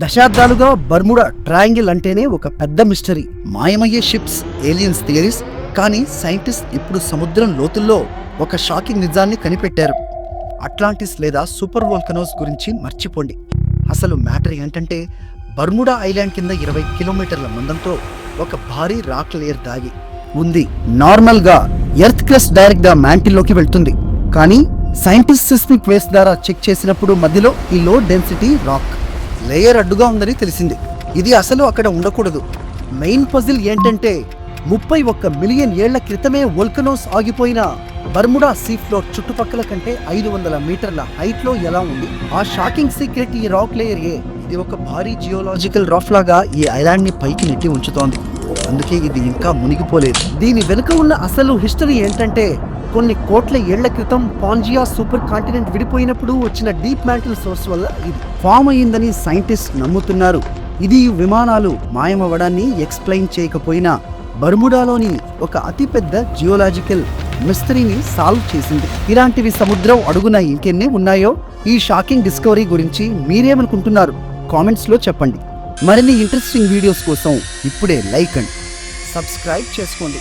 దశాబ్దాలుగా Bermuda triangle అంటేనే ఒక పెద్ద మిస్టరీ. మాయమయ్యే షిప్స్, ఏలియన్స్ థియరీస్. కానీ సైంటిస్ట్ ఇప్పుడు సముద్రం లోతుల్లో ఒక షాకింగ్ నిజాన్ని కనిపెట్టారు. అట్లాంటిస్ లేదా సూపర్ వోల్కనోస్ గురించి మర్చిపోండి. అసలు మ్యాటర్ ఏంటంటే, బర్ముడా ఐలాండ్ కింద 20 కిలోమీటర్ల మందంతో ఒక భారీ రాక్ లేయర్ దాగి ఉంది. నార్మల్గా ఎర్త్ క్రస్ట్ డైరెక్ట్ గా మ్యాంటిల్లోకి వెళ్తుంది. కానీ సైంటిస్ట్ సిస్మిక్ వేవ్స్ ద్వారా చెక్ చేసినప్పుడు మధ్యలో ఈ లో డెన్సిటీ రాక్ లేయర్ అడ్డుగా ఉందని తెలిసింది. ఇది అసలు అక్కడ ఉండకూడదు. మెయిన్ పజిల్ ఏంటంటే, 31 మిలియన్ ఏళ్ల క్రితమే వోల్కనోస్ ఆగిపోయిన బర్ముడా సీ ఫ్లోర్ చుట్టుపక్కల కంటే 500 మీటర్ల హైట్ లో ఎలా ఉంది? ఆ షాకింగ్ సీక్రెట్ ఈ రాక్ లేయర్ ఇది ఒక భారీ జియోలాజికల్ రాఫ్ లాగా ఈ ఐలాండ్ ని పైకి నెట్టి ఉంచుతోంది. అందుకే ఇది ఇంకా మునిగిపోలేదు. దీని వెనుక ఉన్న అసలు హిస్టరీ ఏంటంటే, కొన్ని కోట్ల ఏళ్ల క్రితం పాంజియా సూపర్ కాంటినెంట్ విడిపోయినప్పుడు వచ్చిన డీప్ మ్యాంటిల్ సోర్స్ వల్ల ఇది ఫామ్ అయ్యిందని సైంటిస్ట్ నమ్ముతున్నారు. ఇది విమానాలు మాయమవ్వడాన్ని ఎక్స్ప్లెయిన్ చేయకపోయినా బర్ముడాలోని ఒక అతిపెద్ద జియోలాజికల్ మిస్టరీని సాల్వ్ చేసింది. ఇలాంటివి సముద్రం అడుగున ఇంకెన్ని ఉన్నాయో? ఈ షాకింగ్ డిస్కవరీ గురించి మీరేమనుకుంటున్నారు? కామెంట్స్ లో చెప్పండి. మరిన్ని ఇంట్రెస్టింగ్ వీడియోస్ కోసం ఇప్పుడే లైక్ అండ్ సబ్స్క్రైబ్ చేసుకోండి.